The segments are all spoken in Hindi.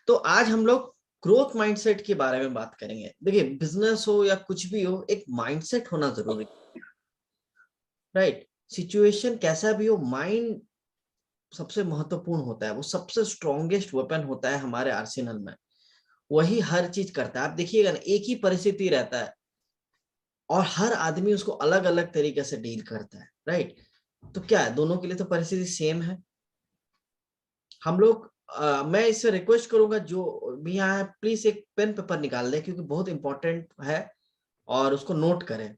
तो आज हम लोग ग्रोथ माइंडसेट के बारे में बात करेंगे। देखिए, बिजनेस हो या कुछ भी हो, एक माइंडसेट होना जरूरी है, राइट। सिचुएशन कैसा भी हो, माइंड सबसे महत्वपूर्ण होता है। वो सबसे स्ट्रॉन्गेस्ट वेपन होता है हमारे आर्सेनल में। वही हर चीज करता है। आप देखिएगा ना, एक ही परिस्थिति रहता है और हर आदमी उसको अलग अलग तरीके से डील करता है, राइट। तो क्या है, दोनों के लिए तो परिस्थिति सेम है। हम लोग मैं इससे रिक्वेस्ट करूंगा, जो भी यहाँ है प्लीज एक पेन पेपर निकाल लें, क्योंकि बहुत इंपॉर्टेंट है, और उसको नोट करें,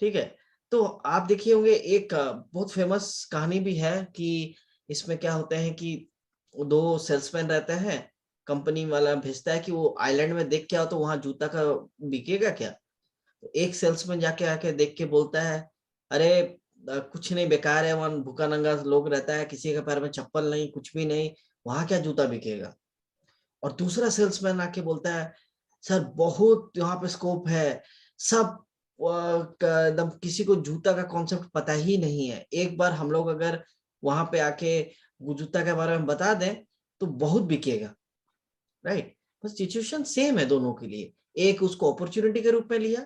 ठीक है। तो आप देखिए होंगे, एक बहुत फेमस कहानी भी है कि इसमें क्या होता है कि दो सेल्समैन रहते हैं। कंपनी वाला भेजता है कि वो आइलैंड में देख के आओ, तो वहां जूता का बिकेगा क्या। तो एक सेल्समैन जाके आके देख के बोलता है, अरे कुछ नहीं, बेकार है, वहां भूखा नंगा लोग रहता है, किसी के पैर में चप्पल नहीं, कुछ भी नहीं, वहां क्या जूता बिकेगा। और दूसरा सेल्समैन आके बोलता है, सर बहुत यहाँ पे स्कोप है, सब एकदम किसी को जूता का कॉन्सेप्ट पता ही नहीं है। एक बार हम लोग अगर वहां पे आके वो जूता के बारे में बता दें तो बहुत बिकेगा, राइट। बस सिचुएशन सेम है दोनों के लिए। एक उसको अपॉर्चुनिटी के रूप में लिया,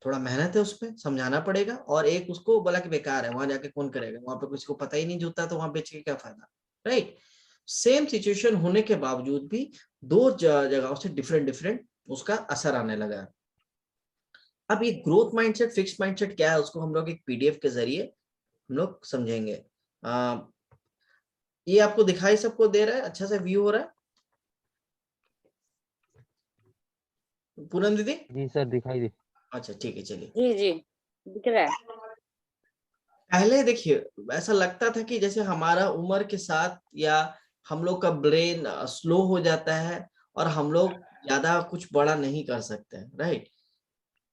थोड़ा मेहनत है उसमें, समझाना पड़ेगा, और एक उसको बोला कि बेकार है, वहां जाके कौन करेगा, वहां पे किसी को पता ही नहीं जूता, तो वहां बेच के क्या फायदा, राइट। सेम सिचुएशन होने के बावजूद भी दो जगहों से डिफरेंट डिफरेंट उसका असर आने लगा। अब ये ग्रोथ माइंडसेट, फिक्स्ड माइंडसेट क्या है, उसको हम लोग एक पीडीएफ के जरिए हम लोग समझेंगे। ये आपको दिखाई सबको दे रहा है, अच्छा से व्यू हो रहा है पूनम दीदी? जी सर, दिखाई दे। अच्छा ठीक है, चलिए। जी जी दिख रहा है। पहले देखिए, ऐसा लगता था कि जैसे हमारा उम्र के साथ या हम लोग का ब्रेन स्लो हो जाता है और हम लोग ज्यादा कुछ बड़ा नहीं कर सकते, राइट।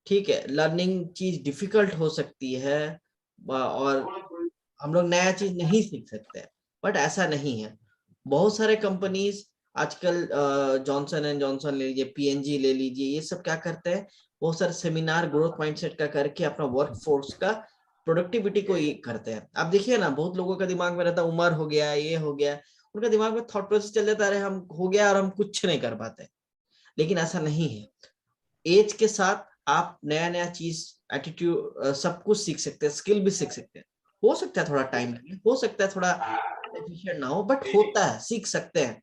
ठीक है, लर्निंग चीज डिफिकल्ट हो सकती है, और हम लोग नया चीज नहीं सीख सकते, बट ऐसा नहीं है। बहुत सारे कंपनीज आजकल, जॉनसन एंड जॉनसन ले लीजिए, पीएनजी ले लीजिए, ये सब क्या करते हैं, बहुत सारे सेमिनार ग्रोथ माइंडसेट का करके अपना वर्क फोर्स का प्रोडक्टिविटी को ये करते हैं। आप देखिए ना, बहुत लोगों का दिमाग में रहता है, उम्र हो गया, ये हो गया, उनका दिमाग में थॉट प्रोसेस चल जाता है, हम हो गया और हम कुछ नहीं कर पाते। लेकिन ऐसा नहीं है। एज के साथ आप नया नया चीज, एटीट्यूड, सब कुछ सीख सकते हैं, स्किल भी सीख सकते हैं। हो सकता है थोड़ा टाइम लगे, हो सकता है थोड़ा एफिशिएंट ना हो, बट होता है, सीख सकते हैं।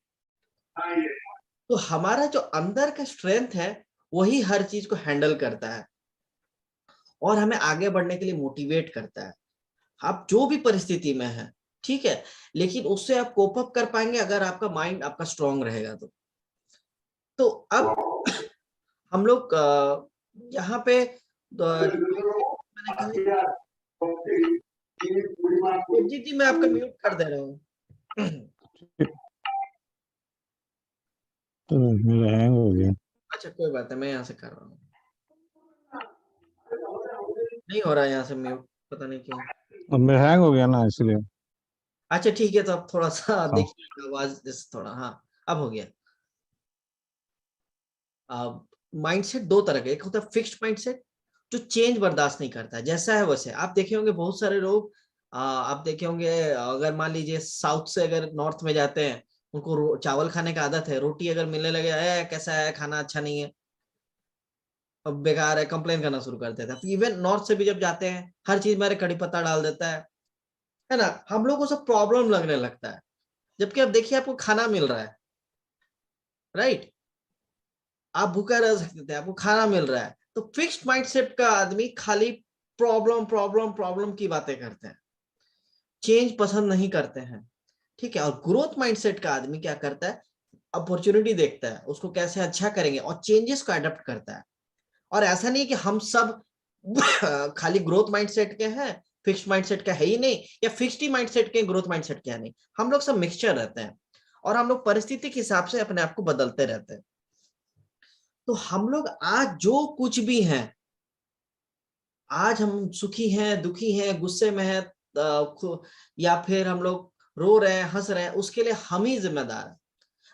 तो हमारा जो अंदर का स्ट्रेंथ है, वही हर चीज को हैंडल करता है और हमें आगे बढ़ने के लिए मोटिवेट करता है। आप जो भी परिस्थिति में है, ठीक है, लेकिन उससे आप कोप अप कर पाएंगे अगर आपका माइंड आपका स्ट्रांग रहेगा। तो अब हम लोग यहाँ पे मैंने कहा, जी मैं आपका म्यूट कर दे रहा हूँ। तो मेरा हैंग हो गया। अच्छा कोई बात है, मैं यहाँ से कर रहा हूँ। नहीं हो रहा है यहाँ से म्यूट, पता नहीं क्यों। अब मेरा हैंग हो गया ना, इसलिए। अच्छा ठीक है, तो अब थोड़ा सा हाँ। देखिए आवाज जैसे थोड़ा, हाँ अब हो गया। माइंडसेट दो तरह का, एक होता है फिक्स्ड माइंडसेट, जो चेंज बर्दाश्त नहीं करता है, जैसा है वैसे। आप देखे होंगे बहुत सारे लोग, आप देखे होंगे, अगर मान लीजिए साउथ से अगर नॉर्थ में जाते हैं, उनको चावल खाने का आदत है, रोटी अगर मिलने लगे, कैसा है खाना, अच्छा नहीं है, अब बेकार है, कंप्लेन करना शुरू कर देता है। इवन नॉर्थ से भी जब जाते हैं, हर चीज में कड़ी पत्ता डाल देता है ना, हम लोग को सब प्रॉब्लम लगने लगता है। जबकि अब देखिए, आपको खाना मिल रहा है, राइट, आप भूखा रह सकते थे, आपको खाना मिल रहा है। तो फिक्स्ड माइंडसेट का आदमी खाली प्रॉब्लम प्रॉब्लम प्रॉब्लम की बातें करते हैं, चेंज पसंद नहीं करते हैं, ठीक है। और ग्रोथ माइंडसेट का आदमी क्या करता है, अपॉर्चुनिटी देखता है, उसको कैसे अच्छा करेंगे और चेंजेस को अडॉप्ट करता है। और ऐसा नहीं कि हम सब खाली ग्रोथ माइंडसेट के हैं, फिक्स्ड माइंडसेट का है ही नहीं, या फिक्स्ड ही माइंडसेट के ग्रोथ माइंडसेट के है नहीं। हम लोग सब मिक्सचर रहते हैं और हम लोग परिस्थिति के हिसाब से अपने आप को बदलते रहते हैं। तो हम लोग आज जो कुछ भी हैं, आज हम सुखी हैं, दुखी हैं, गुस्से में हैं, या फिर हम लोग रो रहे हैं, हंस रहे हैं, उसके लिए हम ही जिम्मेदार हैं।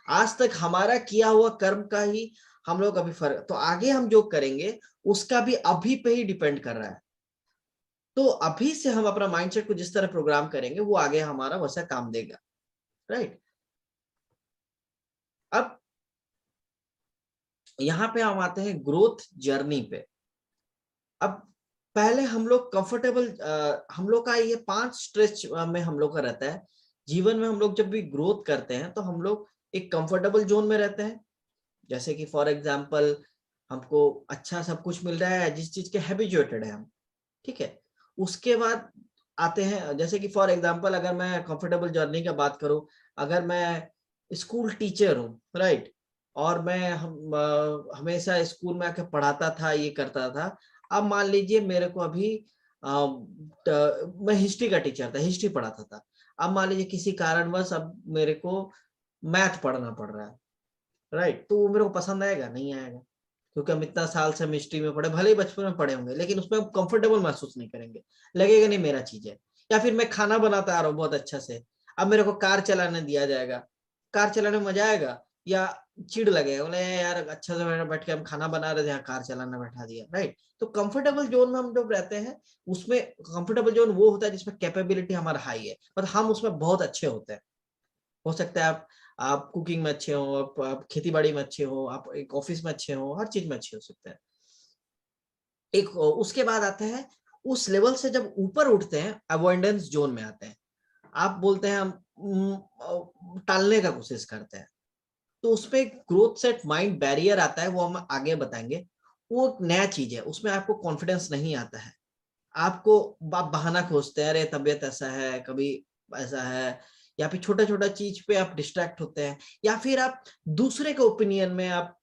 आज तक हमारा किया हुआ कर्म का ही हम लोग अभी फर्क, तो आगे हम जो करेंगे उसका भी अभी पे ही डिपेंड कर रहा है। तो अभी से हम अपना माइंडसेट को जिस तरह प्रोग्राम करेंगे, वो आगे हमारा वैसा काम देगा, राइट। अब यहाँ पे हम आते हैं ग्रोथ जर्नी पे। अब पहले हम लोग कंफर्टेबल, हम लोग का ये 5 स्ट्रेच में हम लोग का रहता है। जीवन में हम लोग जब भी ग्रोथ करते हैं तो हम लोग एक कंफर्टेबल जोन में रहते हैं, जैसे कि फॉर एग्जांपल हमको अच्छा सब कुछ मिल रहा है, जिस चीज के हैबिचुएटेड है हम, ठीक है। उसके बाद आते हैं, जैसे कि फॉर एग्जांपल अगर मैं कंफर्टेबल जर्नी की बात करूं, अगर मैं स्कूल टीचर हूँ, राइट, और मैं हमेशा स्कूल में आके पढ़ाता था, ये करता था। अब मान लीजिए मेरे को अभी मैं हिस्ट्री का टीचर था, हिस्ट्री पढ़ाता था। अब मान लीजिए किसी कारणवश अब मेरे को मैथ पढ़ना पड़ रहा है, राइट, तो वो मेरे को पसंद आएगा? नहीं आएगा, क्योंकि हम इतना साल से हिस्ट्री में पढ़े, भले ही बचपन में पढ़े होंगे, लेकिन उसमें हम कंफर्टेबल महसूस नहीं करेंगे, लगेगा नहीं मेरा चीज है। या फिर मैं खाना बनाता आ रहा हूँ बहुत अच्छा से, अब मेरे को कार चलाने दिया जाएगा, कार चलाने में मजा आएगा या चिढ़ लगेगा, बोले यार अच्छा से बैठ के हम खाना बना रहे थे, यहाँ कार चलाना बैठा दिया, राइट। तो कंफर्टेबल जोन में हम जब रहते हैं, उसमें कंफर्टेबल जोन वो होता है जिसमें कैपेबिलिटी हमारा हाई है, मतलब हम उसमें बहुत अच्छे होते हैं। हो सकता है आप कुकिंग में अच्छे हो, आप खेती बाड़ी में अच्छे हो, आप एक ऑफिस में अच्छे हो, हर चीज में अच्छे हो सकते हैं। एक उसके बाद आता है, उस लेवल से जब ऊपर उठते हैं, अवॉइडेंस जोन में आते हैं। आप बोलते हैं हम टालने का कोशिश करते हैं, तो उसपे ग्रोथ सेट माइंड बैरियर आता है, वो हम आगे बताएंगे। वो एक नया चीज है, उसमें आपको कॉन्फिडेंस नहीं आता है, आपको आप बहाना खोजते हैं, अरे तबीयत ऐसा है, कभी ऐसा है, या फिर छोटा छोटा चीज पे आप डिस्ट्रैक्ट होते हैं, या फिर आप दूसरे के ओपिनियन में आप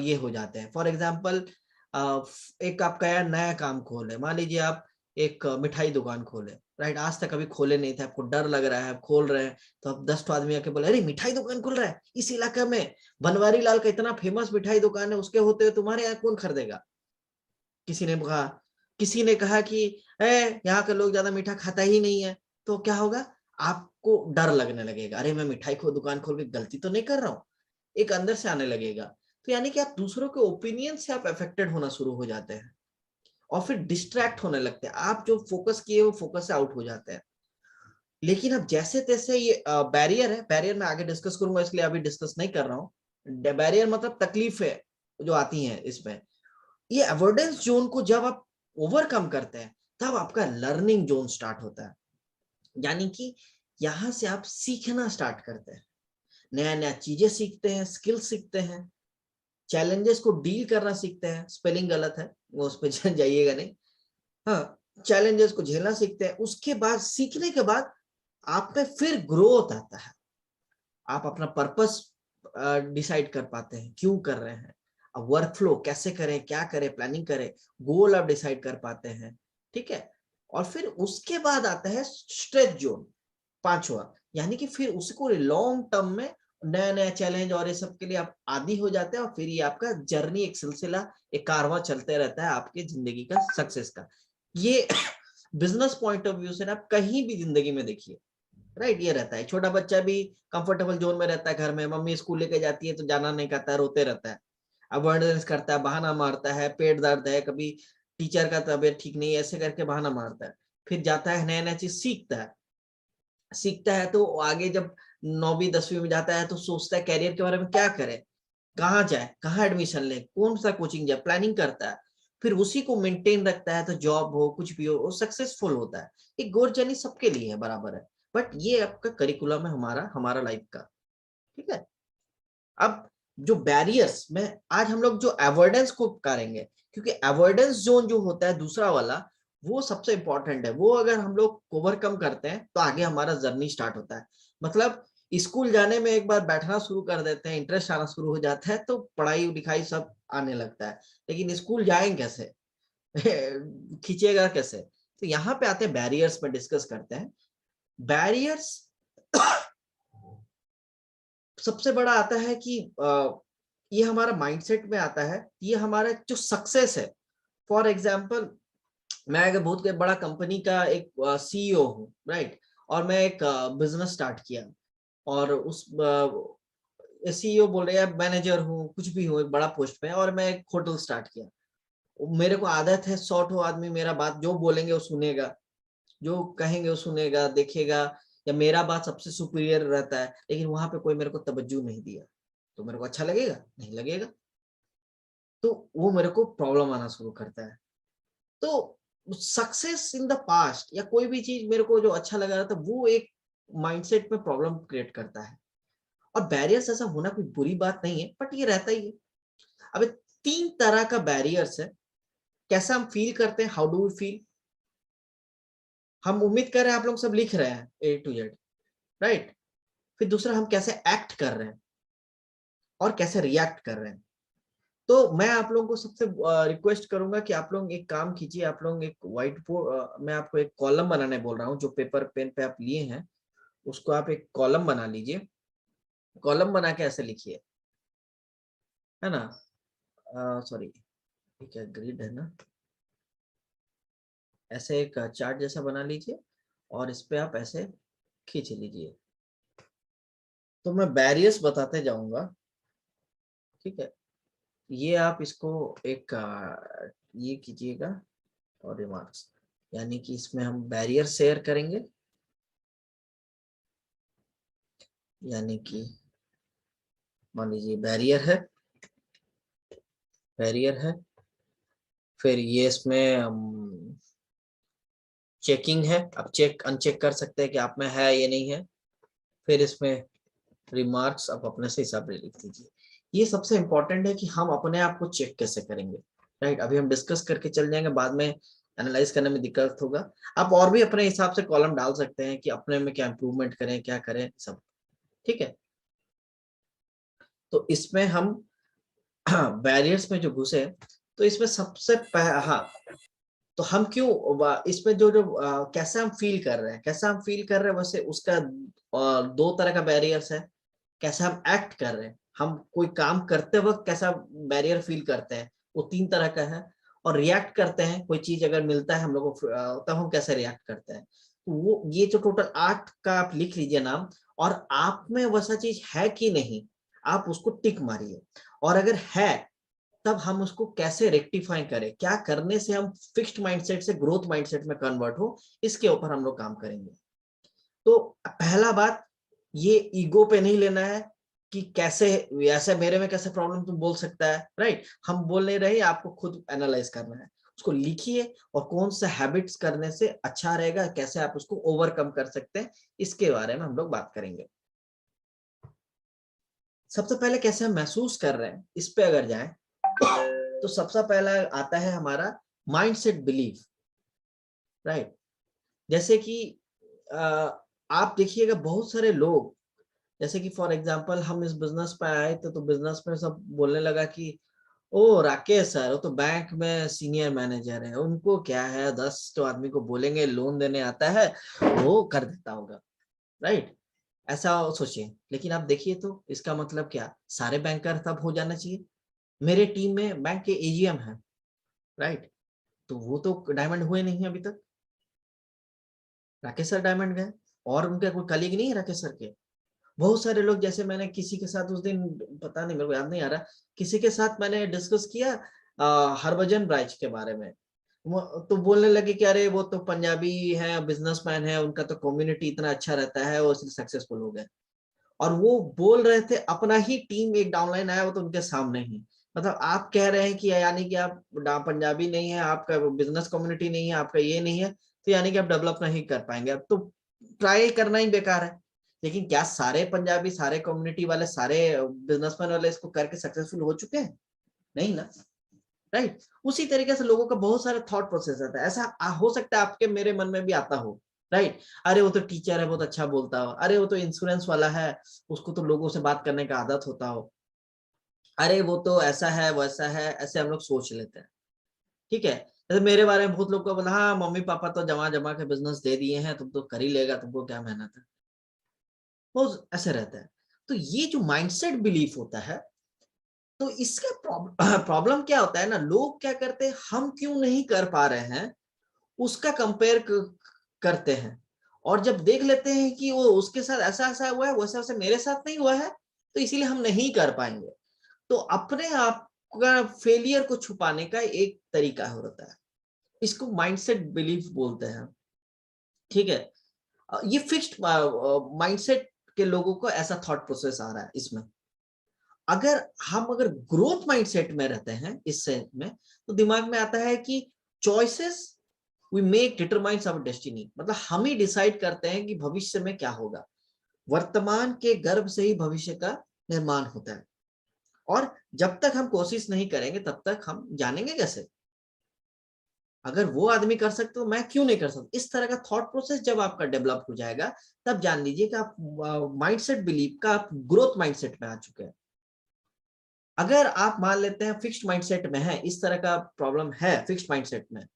ये हो जाते हैं। फॉर एग्जाम्पल एक आपका नया काम खोले, मान लीजिए आप एक मिठाई दुकान खोले, राइट, आज तक कभी खोले नहीं थे, आपको डर लग रहा है, आप खोल रहे हैं, तो आप 10 आदमी आके बोले अरे मिठाई दुकान खुल रहा है इस इलाके में, बनवारी लाल का इतना फेमस मिठाई दुकान है, उसके होते हुए तुम्हारे यहाँ कौन खरीदेगा? किसी ने कहा, किसी ने कहा कि यहाँ के लोग ज्यादा मीठा खाता ही नहीं है, तो क्या होगा? आपको डर लगने लगेगा, अरे मैं मिठाई को दुकान खोल के गलती तो नहीं कर रहा हूँ, एक अंदर से आने लगेगा। तो यानी कि आप दूसरों के ओपिनियन से आप अफेक्टेड होना शुरू हो जाते हैं, और फिर डिस्ट्रैक्ट होने लगते हैं, आप जो फोकस किए वो फोकस से आउट हो जाते हैं। लेकिन अब जैसे तैसे ये बैरियर है, बैरियर में आगे डिस्कस करूंगा, इसलिए अभी डिस्कस नहीं कर रहा हूँ। बैरियर मतलब तकलीफ है जो आती है इसमें। ये अवॉइडेंस जोन को जब आप ओवरकम करते हैं, तब आपका लर्निंग जोन स्टार्ट होता है, यानी कि यहां से आप सीखना स्टार्ट करते हैं, नया नया चीजें सीखते हैं, स्किल सीखते हैं, चैलेंजेस को डील करना सीखते हैं। स्पेलिंग गलत है, वो उस पर जाइएगा नहीं, हाँ, चैलेंजेस को झेलना सीखते हैं। उसके बाद, सीखने के बाद आप पे फिर ग्रोथ आता है, आप अपना पर्पस डिसाइड कर पाते हैं, क्यों कर रहे हैं, अब वर्क फ्लो कैसे करें, क्या करें, प्लानिंग करें, गोल आप डिसाइड कर पाते हैं, ठीक है। और फिर उसके बाद आता है स्ट्रेच जोन, 5वां, यानी कि फिर उसको लॉन्ग टर्म में नया नया चैलेंज और ये सब के लिए आप आदी हो जाते हैं, और फिर ये आपका जर्नी, एक सिलसिला, एक कारवां चलते रहता है आपके जिंदगी का सक्सेस का। ये बिजनेस पॉइंट ऑफ व्यू से आप कहीं भी जिंदगी में देखिए, राइट, ये रहता है। छोटा बच्चा भी कंफर्टेबल जोन में रहता है, घर में मम्मी स्कूल लेके जाती है तो जाना नहीं कहता है, रोते रहता है, अवॉइडेंस करता है, बहाना मारता है, पेट दर्द है, कभी टीचर का तबीयत ठीक नहीं है, ऐसे करके बहाना मारता है। फिर जाता है, नया नया चीज सीखता है, सीखता है तो आगे जब 9वीं 10वीं में जाता है तो सोचता है कैरियर के बारे में, क्या करे, कहाँ जाए, कहाँ एडमिशन ले, कौन सा कोचिंग जाए, प्लानिंग करता है, फिर उसी को मेंटेन रखता है, तो जॉब हो कुछ भी हो वो सक्सेसफुल होता है। एक गोल जर्नी सबके लिए है, बराबर है, बट ये आपका करिकुलम है, हमारा हमारा लाइफ का, ठीक है। अब जो बैरियर्स में आज हम लोग जो अवॉइडेंस को करेंगे, क्योंकि अवॉइडेंस जोन जो होता है दूसरा वाला, वो सबसे इंपॉर्टेंट है। वो अगर हम लोग ओवरकम करते हैं तो आगे हमारा जर्नी स्टार्ट होता है। मतलब स्कूल जाने में एक बार बैठना शुरू कर देते हैं, इंटरेस्ट आना शुरू हो जाता है, तो पढ़ाई लिखाई सब आने लगता है। लेकिन स्कूल जाएंगे कैसे खींचेगा कैसे? तो यहाँ पे आते हैं बैरियर्स पे, डिस्कस करते हैं बैरियर्स। सबसे बड़ा आता है कि ये हमारा माइंडसेट में आता है, ये हमारा जो सक्सेस है। फॉर एग्जांपल, मैं अगर बहुत बड़ा कंपनी का एक सीईओ हूँ, राइट, और मैं एक बिजनेस स्टार्ट किया, और उस सीईओ बोल रहे हैं मैनेजर हूँ, कुछ भी हूँ, एक बड़ा पोस्ट पे, और मैं एक होटल स्टार्ट किया। मेरे को आदत है 100 आदमी मेरा बात जो बोलेंगे वो सुनेगा, जो कहेंगे वो सुनेगा, देखेगा, या मेरा बात सबसे सुपीरियर रहता है, लेकिन वहां पे कोई मेरे को तवज्जो नहीं दिया। तो मेरे को अच्छा लगेगा? नहीं लगेगा। तो वो मेरे को प्रॉब्लम आना शुरू करता है। तो सक्सेस इन द पास्ट या कोई भी चीज मेरे को जो अच्छा लगा रहा था वो एक माइंडसेट में प्रॉब्लम क्रिएट करता है। और बैरियर्स ऐसा होना कोई बुरी बात नहीं है, बट ये रहता ही है। अब 3 तरह का बैरियर्स है। कैसा हम फील करते हैं, हाउ डू वी फील। हम उम्मीद कर रहे हैं आप लोग सब लिख रहे हैं A to Z, राइट। फिर दूसरा, हम कैसे एक्ट कर रहे हैं और कैसे रिएक्ट कर रहे हैं। तो मैं आप लोगों को सबसे रिक्वेस्ट करूंगा कि आप लोग एक काम कीजिए। आप लोग एक व्हाइट बोर्ड, मैं आपको एक कॉलम बनाने बोल रहा हूँ। जो पेपर पेन पे आप लिए हैं उसको आप एक कॉलम बना लीजिए। कॉलम बना के ऐसे लिखिए, है ना। सॉरी, ठीक है, ग्रिड है ना। ऐसे एक चार्ट जैसा बना लीजिए और इस पे आप ऐसे खींच लीजिए। तो मैं बैरियर्स बताते जाऊंगा, ठीक है। ये आप इसको एक ये कीजिएगा और रिमार्क्स, यानी कि इसमें हम बैरियर शेयर करेंगे। यानी कि मान लीजिए बैरियर है। फिर ये इसमें चेकिंग है, आप चेक अनचेक कर सकते हैं कि आप में है ये नहीं है। फिर इसमें रिमार्क्स आप अपने से हिसाब से लिख दीजिए। ये सबसे इंपॉर्टेंट है कि हम अपने आप को चेक कैसे करेंगे, राइट। अभी हम डिस्कस करके चल जाएंगे, बाद में एनालाइज करने में दिक्कत होगा। आप और भी अपने हिसाब से कॉलम डाल सकते हैं कि अपने में क्या इंप्रूवमेंट करें, क्या करें, सब ठीक है। तो इसमें हम बैरियर्स में जो घुसे, तो इसमें सबसे हाँ, तो हम क्यों इसमें जो जो कैसा हम फील कर रहे हैं, वैसे उसका 2 तरह का बैरियर्स है। कैसा हम एक्ट कर रहे हैं, हम कोई काम करते वक्त कैसा बैरियर फील करते हैं, वो 3 तरह का है। और रिएक्ट करते हैं, कोई चीज अगर मिलता है हम लोग को तब हम कैसे रिएक्ट करते हैं। तो वो ये जो टोटल 8 का आप लिख लीजिए नाम, और आप में वैसा चीज है कि नहीं आप उसको टिक मारिए। और अगर है तब हम उसको कैसे रेक्टिफाई करें, क्या करने से हम फिक्स्ड माइंडसेट से ग्रोथ माइंडसेट में कन्वर्ट हो, इसके ऊपर हम लोग काम करेंगे। तो पहला बात, ये ईगो पे नहीं लेना है कि कैसे ऐसे मेरे में कैसे प्रॉब्लम तुम बोल सकता है, राइट। हम बोल नहीं रहे, आपको खुद एनालाइज करना है। उसको लिखिए और कौन सा हैबिट्स करने से अच्छा रहेगा, कैसे आप उसको ओवरकम कर सकते हैं, इसके बारे में हम लोग बात करेंगे। सबसे पहले कैसे हम महसूस कर रहे हैं, इस पे अगर जाएं तो सबसे पहला आता है हमारा माइंडसेट बिलीफ, राइट। जैसे कि आप देखिएगा बहुत सारे लोग, जैसे कि फॉर एग्जांपल हम इस बिजनेस पे आए तो बिजनेस में सब बोलने लगा कि ओ राकेश सर, वो तो बैंक में सीनियर मैनेजर है, उनको क्या है, 10 तो आदमी को बोलेंगे, लोन देने आता है, वो कर देता होगा, राइट। ऐसा सोचिए। लेकिन आप देखिए तो इसका मतलब क्या, सारे बैंकर तब हो जाना चाहिए। मेरे टीम में बैंक के एजीएम है, राइट। तो वो तो डायमंड हुए नहीं अभी तक। राकेश सर डायमंड गए, और उनके कोई कलीग नहीं है राकेश सर के। बहुत सारे लोग, जैसे मैंने किसी के साथ उस दिन, पता नहीं मेरे को याद नहीं आ रहा, किसी के साथ मैंने डिस्कस किया हरभजन राज के बारे में। तो बोलने लगे कि अरे वो तो पंजाबी है, बिजनेसमैन है, उनका तो कम्युनिटी इतना अच्छा रहता है, वो इसलिए सक्सेसफुल हो गए। और वो बोल रहे थे, अपना ही टीम एक डाउनलाइन आया वो तो उनके सामने ही, मतलब आप कह रहे हैं कि यानी कि आप पंजाबी नहीं है, आपका बिजनेस कम्युनिटी नहीं है, आपका ये नहीं है, तो यानी कि आप डेवलप नहीं कर पाएंगे, अब तो ट्राई करना ही बेकार है। लेकिन क्या सारे पंजाबी, सारे कम्युनिटी वाले, सारे बिजनेसमैन वाले इसको करके सक्सेसफुल हो चुके हैं? नहीं ना, राइट। उसी तरीके से लोगों का बहुत सारा थॉट प्रोसेस आता है। ऐसा हो सकता है आपके मेरे मन में भी आता हो, राइट। अरे वो तो टीचर है, बहुत अच्छा बोलता हो, अरे वो तो इंश्योरेंस वाला है, उसको तो लोगों से बात करने का आदत होता हो, अरे वो तो ऐसा है वैसा है, ऐसे हम लोग सोच लेते हैं, ठीक है। जैसे मेरे बारे में बहुत लोग को बोला, हाँ मम्मी पापा तो जमा जमा के बिजनेस दे दिए हैं, तुम तो कर ही लेगा, तुमको क्या मेहनत है, वो ऐसे रहता है। तो ये जो माइंडसेट बिलीफ होता है, तो इसका प्रॉब्लम क्या होता है ना, लोग क्या करते हैं, हम क्यों नहीं कर पा रहे हैं उसका कंपेयर करते हैं। और जब देख लेते हैं कि वो उसके साथ ऐसा ऐसा हुआ है, वैसा वैसा मेरे साथ नहीं हुआ है, तो इसीलिए हम नहीं कर पाएंगे। तो अपने आप का फेलियर को छुपाने का एक तरीका होता है, इसको माइंडसेट बिलीफ बोलते हैं, ठीक है। ये फिक्स्ड माइंडसेट के लोगों को ऐसा थॉट प्रोसेस आ रहा है इसमें। अगर ग्रोथ माइंडसेट में रहते हैं इस सेंस में, तो दिमाग में आता है कि choices we make determines our destiny, मतलब हम ही डिसाइड करते हैं कि भविष्य में क्या होगा। वर्तमान के गर्भ से ही भविष्य का निर्माण होता है, और जब तक हम कोशिश नहीं करेंगे तब तक हम जानेंगे कैसे। अगर वो आदमी कर सकते तो मैं क्यों नहीं कर सकता। इस तरह का थॉट प्रोसेस जब आपका डेवलप हो जाएगा, तब जान लीजिए कि आप माइंडसेट बिलीव का आप ग्रोथ माइंडसेट में आ चुके हैं। अगर आप मान लेते हैं फिक्स्ड माइंडसेट में है, इस तरह का प्रॉब्लम है फिक्स्ड माइंडसेट में,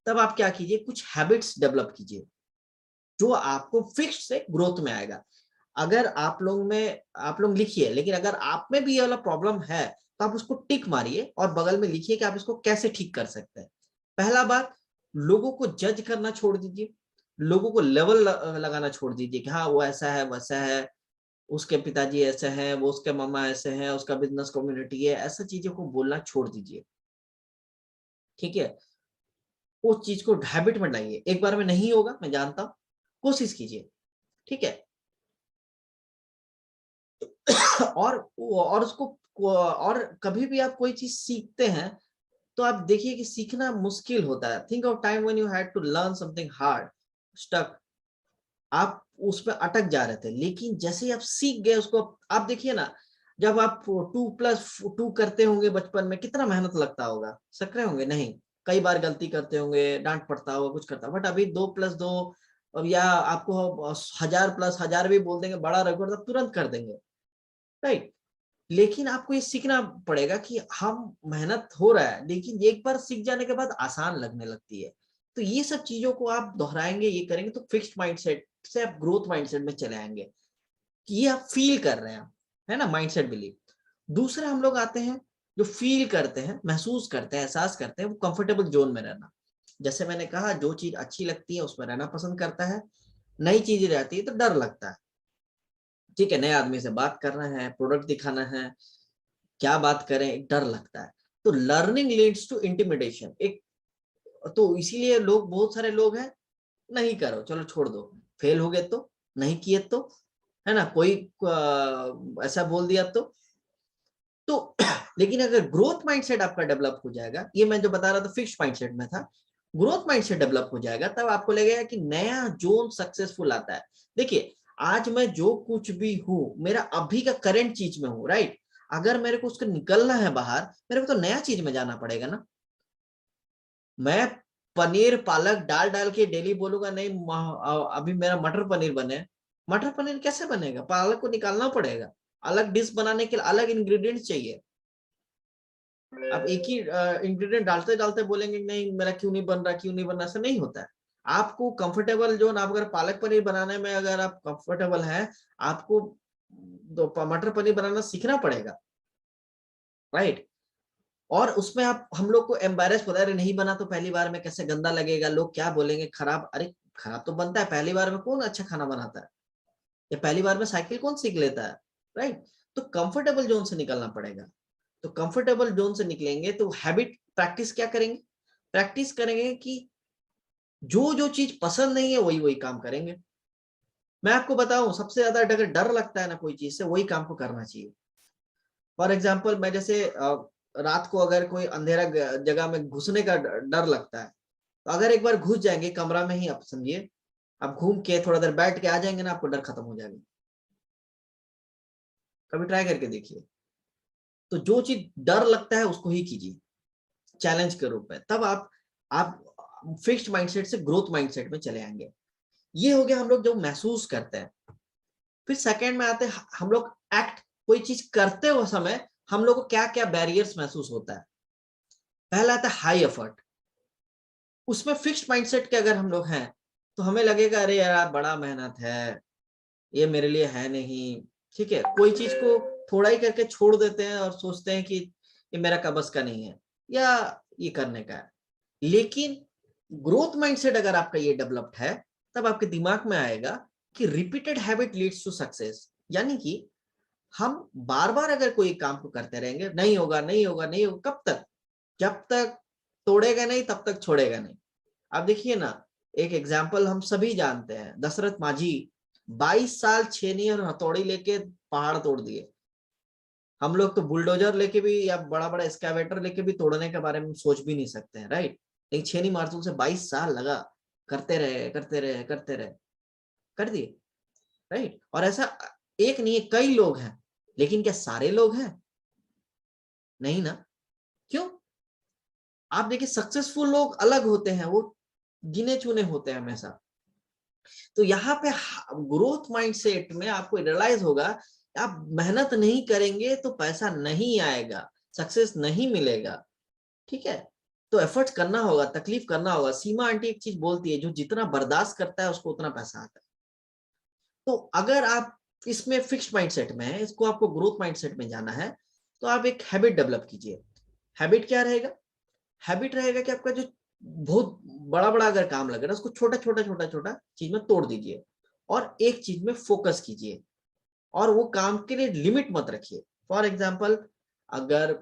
तब आप क्या कीजिए, कुछ हैबिट्स डेवलप कीजिए जो आपको फिक्स्ड से ग्रोथ में आएगा। अगर आप लोग लिखिए, लेकिन अगर आप में भी ये वाला प्रॉब्लम है तो आप उसको टिक मारिए और बगल में लिखिए कि आप इसको कैसे ठीक कर सकते हैं। पहला बात, लोगों को जज करना छोड़ दीजिए, लोगों को लेवल लगाना छोड़ दीजिए कि हाँ वो ऐसा है वैसा है, उसके पिताजी ऐसे हैं, वो उसके मामा ऐसे हैं, उसका बिजनेस कम्युनिटी है, ऐसा चीजों को बोलना छोड़ दीजिए। ठीक है, उस चीज को हैबिट में लाइए। एक बार में नहीं होगा, मैं जानता हूं, कोशिश कीजिए। ठीक है। और उसको और कभी भी आप कोई चीज सीखते हैं तो आप देखिए कि सीखना मुश्किल होता है। Think of time when you had to learn something hard, stuck, आप उसमें अटक जा रहे थे, लेकिन जैसे ही आप सीख गए उसको, आप देखिए ना, जब आप 2+2 करते होंगे बचपन में, कितना मेहनत लगता होगा, सक रहे होंगे नहीं, कई बार गलती करते होंगे, डांट पड़ता होगा, कुछ करता, बट अभी 2+2, अब या आपको 1000+1000 भी बोल देंगे बड़ा रिकॉर्ड, तो तुरंत कर देंगे, राइट। लेकिन आपको ये सीखना पड़ेगा कि हम मेहनत हो रहा है, लेकिन एक बार सीख जाने के बाद आसान लगने लगती है। तो ये सब चीजों को आप दोहराएंगे, ये करेंगे, तो फिक्स्ड माइंडसेट से आप ग्रोथ माइंडसेट में चले आएंगे कि ये आप फील कर रहे हैं, है ना, माइंडसेट बिलीव। दूसरा हम लोग आते हैं जो फील करते हैं, महसूस करते हैं, एहसास करते हैं, वो कंफर्टेबल जोन में रहना। जैसे मैंने कहा, जो चीज अच्छी लगती है उसमें रहना पसंद करता है, नई चीज रहती है तो डर लगता है। ठीक है, नए आदमी से बात करना है, प्रोडक्ट दिखाना है, क्या बात करें, एक डर लगता है। तो लर्निंग लीड्स टू इंटिमिडेशन, एक तो इसीलिए लोग, बहुत सारे लोग हैं, नहीं करो, चलो छोड़ दो, फेल हो गए तो, नहीं किए तो, है ना, कोई ऐसा बोल दिया तो लेकिन अगर ग्रोथ माइंडसेट आपका डेवलप हो जाएगा, ये मैं जो बता रहा था फिक्स्ड माइंडसेट में था, ग्रोथ माइंडसेट डेवलप हो जाएगा, तब आपको लगेगा कि नया जोन सक्सेसफुल आता है। देखिए, आज मैं जो कुछ भी हूं, मेरा अभी का करंट चीज में हूं, राइट। अगर मेरे को उसको निकलना है बाहर, मेरे को तो नया चीज में जाना पड़ेगा ना। मैं पनीर पालक डाल डाल के डेली बोलूंगा नहीं अभी मेरा मटर पनीर बने, मटर पनीर कैसे बनेगा, पालक को निकालना पड़ेगा, अलग डिश बनाने के लिए अलग इंग्रेडिएंट्स चाहिए। आप एक ही इंग्रेडिएंट डालते डालते बोलेंगे नहीं मेरा क्यों नहीं बन रहा, क्यों नहीं बन रहा, ऐसा नहीं होता है। आपको कंफर्टेबल जो, आप अगर पालक पनीर बनाने में अगर आप कंफर्टेबल हैं, आपको मटर पनीर बनाना सीखना पड़ेगा, राइट। और उसमें आप, हम लोग को एम्बैरेस होता है, अरे नहीं बना तो पहली बार में कैसे, गंदा लगेगा, लोग क्या बोलेंगे, खराब, अरे खराब तो बनता है, पहली बार में कौन अच्छा खाना बनाता है, या पहली बार में साइकिल कौन सीख लेता है, राइट। तो कंफर्टेबल जोन से निकलना पड़ेगा। तो कंफर्टेबल जोन से निकलेंगे तो हैबिट प्रैक्टिस क्या करेंगे, प्रैक्टिस करेंगे कि जो जो चीज पसंद नहीं है वही वही काम करेंगे। मैं आपको बताऊं, सबसे ज्यादा अगर डर लगता है ना कोई चीज से, वही काम को करना चाहिए। फॉर एग्जाम्पल, मैं जैसे रात को अगर कोई अंधेरा जगह में घुसने का डर लगता है, तो अगर एक बार घुस जाएंगे कमरा में ही, आप समझिए, आप घूम के थोड़ा देर बैठ के आ जाएंगे ना, आपको डर खत्म हो जाएगा। कभी ट्राई करके देखिए। तो जो चीज डर लगता है उसको ही कीजिए चैलेंज के रूप में, तब आप फिक्स्ड माइंडसेट से ग्रोथ माइंडसेट में चले आएंगे। ये हो गया हम लोग जो महसूस करते हैं। फिर सेकंड में आते हैं हम लोग एक्ट, कोई चीज करते हुए समय हम लोग को क्या क्या बैरियर्स महसूस होता है। पहला आता है हाई एफर्ट। उसमें फिक्स्ड माइंडसेट के अगर हम लोग हैं तो हमें लगेगा अरे यार बड़ा मेहनत है, ये मेरे लिए है नहीं। ठीक है, कोई चीज को थोड़ा ही करके छोड़ देते हैं और सोचते हैं कि ये मेरा कबस का नहीं है, या ये करने का है। लेकिन ग्रोथ माइंडसेट अगर आपका ये डेवलप्ड है, तब आपके दिमाग में आएगा कि repeated habit leads to success. यानी कि हम बार बार अगर कोई काम को करते रहेंगे, नहीं होगा नहीं होगा नहीं होगा, कब तक, जब तक तोड़ेगा नहीं तब तक छोड़ेगा नहीं। आप देखिए ना, एक एग्जाम्पल हम सभी जानते हैं, दशरथ माझी 22 साल छेनी और हथौड़ी लेके पहाड़ तोड़ दिए। हम लोग तो बुलडोजर लेके भी या बड़ा बड़ा एक्सकैवेटर लेके भी तोड़ने के बारे में सोच भी नहीं सकते हैं, राइट। लेकिन छेनी मारतूल से 22 साल लगा, करते रहे करते रहे करते रहे, कर दिए, राइट। और ऐसा एक नहीं है, कई लोग हैं, लेकिन क्या सारे लोग हैं? नहीं ना। क्यों? आप देखिए सक्सेसफुल लोग अलग होते हैं, वो गिने चुने होते हैं हमेशा। तो यहाँ पे ग्रोथ माइंडसेट में आपको रियलाइज होगा, आप मेहनत नहीं करेंगे तो पैसा नहीं आएगा, सक्सेस नहीं मिलेगा, ठीक है। तो एफर्ट्स करना होगा, तकलीफ करना होगा। सीमा आंटी एक चीज बोलती है, जो जितना बर्दाश्त करता है उसको उतना पैसा आता है। तो अगर आप इसमें फिक्स्ड माइंडसेट में है, इसको आपको ग्रोथ माइंडसेट में जाना है, तो आप एक हैबिट डेवलप कीजिए। हैबिट क्या रहेगा? हैबिट रहेगा कि आपका जो बहुत बड़ा बड़ा अगर काम लगे ना, उसको छोटा छोटा छोटा छोटा चीज में तोड़ दीजिए और एक चीज में फोकस कीजिए, और वो काम के लिए लिमिट मत रखिए। फॉर एग्जाम्पल, अगर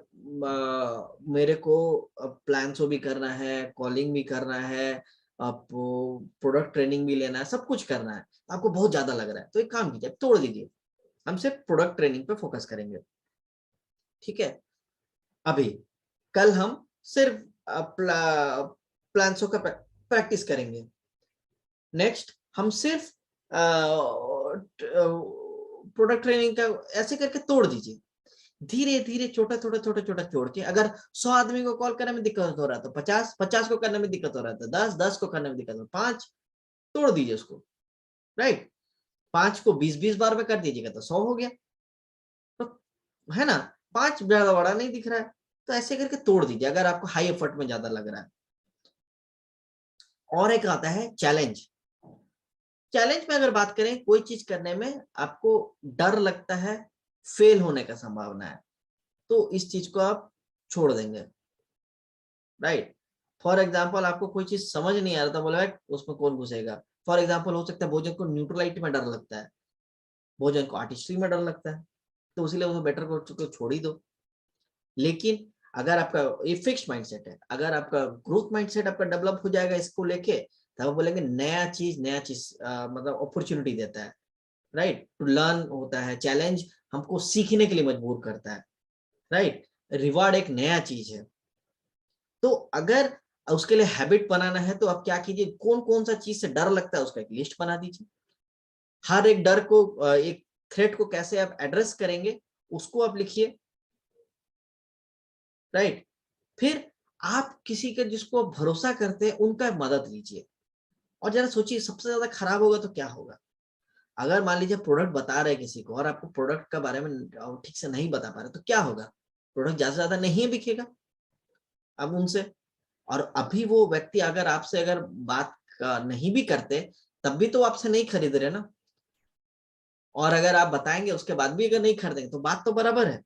मेरे को प्लान्सो भी करना है, कॉलिंग भी करना है, प्रोडक्ट ट्रेनिंग भी लेना है, सब कुछ करना है, आपको बहुत ज्यादा लग रहा है, तो एक काम कीजिए, तोड़ दीजिए। हम सिर्फ प्रोडक्ट ट्रेनिंग पे फोकस करेंगे, ठीक है। अभी कल हम सिर्फ प्लान्सो का प्रैक्टिस करेंगे। नेक्स्ट हम सिर्फ प्रोडक्ट ट्रेनिंग का, ऐसे करके तोड़ दीजिए। धीरे धीरे छोटा छोटा छोटा छोटा जोड़ के, अगर 100 आदमी को कॉल करने में दिक्कत हो रहा है तो 50 को करने में दिक्कत हो रहा है तो 10 को करने में दिक्कत हो, 5 तोड़ दीजिए उसको, राइट। 5 को 20 बार में कर दीजिएगा तो 100 हो गया, तो है ना। 5 ज्यादा बड़ा नहीं दिख रहा है, तो ऐसे करके तोड़ दीजिए अगर आपको हाई एफर्ट में ज्यादा लग रहा है। और एक आता है चैलेंज। चैलेंज में अगर बात करें, कोई चीज करने में आपको डर लगता है, फेल होने का संभावना है, तो इस चीज को आप छोड़ देंगे, राइट। फॉर एग्जाम्पल, आपको कोई चीज समझ नहीं आ रहा था, बोला उसमें कौन घुसेगा। फॉर एग्जाम्पल हो सकता है भोजन को न्यूट्रलाइट में डर लगता है, भोजन को आर्टिस्ट्री में डर लगता है, तो इसलिए वो बेटर को छोड़ ही दो। लेकिन अगर आपका ये फिक्स माइंडसेट है, अगर आपका ग्रोथ माइंडसेट आपका डेवलप हो जाएगा इसको लेके, तब आप बोलेंगे नया चीज मतलब अपॉर्चुनिटी देता है, राइट। टू लर्न होता है, चैलेंज हमको सीखने के लिए मजबूर करता है, राइट। रिवार्ड एक नया चीज है। तो अगर उसके लिए हैबिट बनाना है, तो आप क्या कीजिए, कौन कौन सा चीज से डर लगता है उसका एक लिस्ट बना दीजिए। हर एक डर को, एक थ्रेट को कैसे आप एड्रेस करेंगे उसको आप लिखिए, राइट। फिर आप किसी के जिसको भरोसा करते हैं उनका मदद लीजिए, और जरा सोचिए सबसे ज्यादा खराब होगा तो क्या होगा। अगर मान लीजिए प्रोडक्ट बता रहे किसी को और आपको प्रोडक्ट के बारे में ठीक से नहीं बता पा रहे, तो क्या होगा? प्रोडक्ट ज्यादा से ज्यादा नहीं बिकेगा अब उनसे। और अभी वो व्यक्ति अगर आपसे अगर बात नहीं भी करते, तब भी तो आपसे नहीं खरीद रहे ना। और अगर आप बताएंगे उसके बाद भी अगर नहीं खरीदेंगे, तो बात तो बराबर है।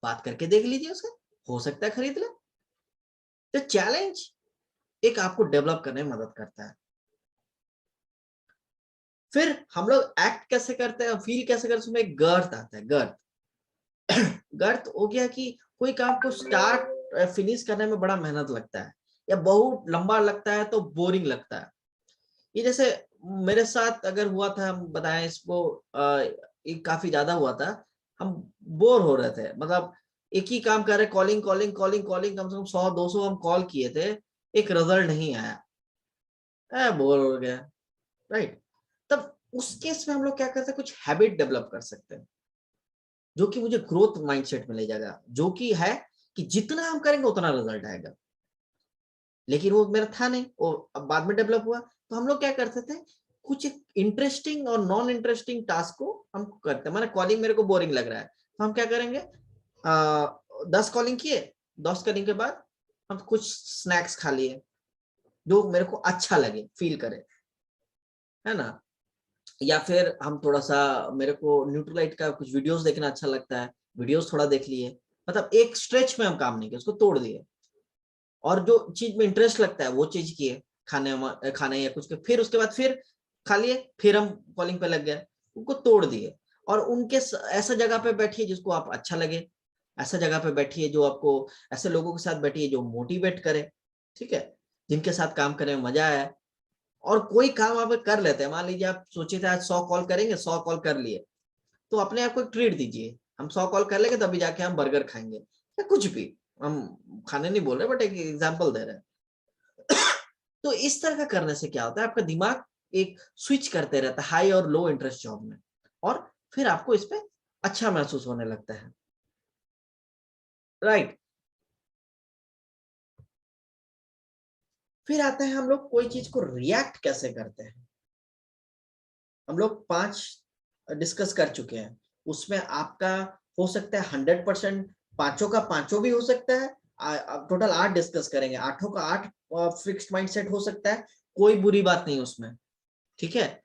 बात करके देख लीजिए उससे, हो सकता है खरीद ले। तो चैलेंज एक आपको डेवलप करने में मदद करता है। फिर हम लोग एक्ट कैसे करते हैं, फील कैसे करते हैं, उसमें एक गर्त आता है। गर्त गर्त हो गया कि कोई काम को स्टार्ट फिनिश करने में बड़ा मेहनत लगता है, या बहुत लंबा लगता है तो बोरिंग लगता है। ये जैसे मेरे साथ अगर हुआ था, हम बताएं इसको, ये काफी ज्यादा हुआ था। हम बोर हो रहे थे, मतलब एक ही काम कर रहे, कॉलिंग कॉलिंग कॉलिंग कॉलिंग, कम से कम 100-200 हम कॉल किए थे, एक रिजल्ट नहीं आया, बोर हो गया, राइट। तब उस केस में हम लोग क्या करते हैं, कुछ हैबिट डेवलप कर सकते हैं जो कि मुझे ग्रोथ माइंडसेट में ले जाएगा, जो कि है कि जितना हम करेंगे उतना रिजल्ट आएगा। लेकिन वो मेरा था नहीं, वो अब बाद में डेवलप हुआ। तो हम लोग क्या करते थे, कुछ इंटरेस्टिंग और नॉन इंटरेस्टिंग टास्क को हम करते हैं। माने कॉलिंग मेरे को बोरिंग लग रहा है, तो हम क्या करेंगे, 10 कॉलिंग किए, 10 कॉलिंग के बाद हम कुछ स्नैक्स खा लिए जो मेरे को अच्छा लगे, फील करे, है ना। या फिर हम थोड़ा सा, मेरे को न्यूट्रलाइट का कुछ वीडियोस देखना अच्छा लगता है, वीडियोस थोड़ा देख लिए। मतलब एक स्ट्रेच में हम काम नहीं किए, उसको तोड़ दिए, और जो चीज में इंटरेस्ट लगता है वो चीज किए, खाने या कुछ के। फिर उसके बाद फिर खा लिए, फिर हम कॉलिंग पे लग गए, उनको तोड़ दिए। और उनके ऐसा जगह पे बैठिए जिसको आप अच्छा लगे, ऐसा जगह पे बैठिए जो आपको, ऐसे लोगों के साथ बैठिए जो मोटिवेट करे, ठीक है, जिनके साथ काम करने में मजा आया। और कोई काम आप कर लेते हैं, मान लीजिए आप सोचे थे आज 100 कॉल करेंगे, 100 कॉल कर लिए, तो अपने आप को एक ट्रीट दीजिए। हम 100 कॉल कर लेंगे तभी जाके हम बर्गर खाएंगे या कुछ भी, हम खाने नहीं बोल रहे बट एक एग्जांपल दे रहे हैं। तो इस तरह का करने से क्या होता है, आपका दिमाग एक स्विच करते रहता है हाई और लो इंटरेस्ट जॉब में, और फिर आपको इस पे अच्छा महसूस होने लगता है, राइट। फिर आता है हम लोग कोई चीज को रिएक्ट कैसे करते हैं। हम लोग 5 डिस्कस कर चुके हैं, उसमें आपका हो सकता है 100% पांचों का पांचों भी हो सकता है। टोटल 8 डिस्कस करेंगे, 8 का 8 फिक्स्ड माइंडसेट हो सकता है, कोई बुरी बात नहीं उसमें, ठीक है।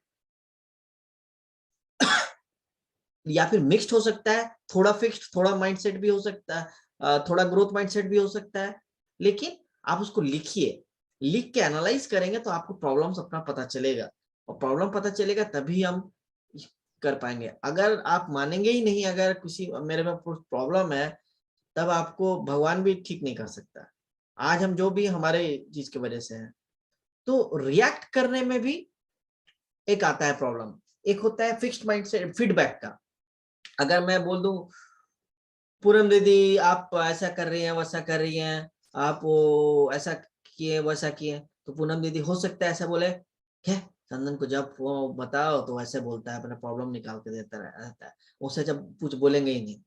या फिर मिक्स्ड हो सकता है, थोड़ा फिक्स्ड थोड़ा माइंडसेट भी हो सकता है, थोड़ा ग्रोथ माइंडसेट भी हो सकता है। लेकिन आप उसको लिखिए, लिख के एनालाइज करेंगे तो आपको प्रॉब्लम्स अपना पता चलेगा, और प्रॉब्लम पता चलेगा तभी हम कर पाएंगे। अगर आप मानेंगे ही नहीं, अगर किसी मेरे में प्रॉब्लम है, तब आपको भगवान भी ठीक नहीं कर सकता। आज हम जो भी हमारे चीज की वजह से है, तो रिएक्ट करने में भी एक आता है प्रॉब्लम। एक होता है फिक्स्ड माइंडसेट फीडबैक का। अगर मैं बोल दूं पूनम दीदी आप ऐसा कर रही हैं वैसा कर रही हैं, आप वो ऐसा किए वैसा किए, तो पूनम दीदी हो सकता है ऐसा बोले, क्या चंदन को जब वो बताओ तो ऐसे बोलता है, अपना प्रॉब्लम निकाल के देता रहता है, उससे जब कुछ बोलेंगे ही नहीं।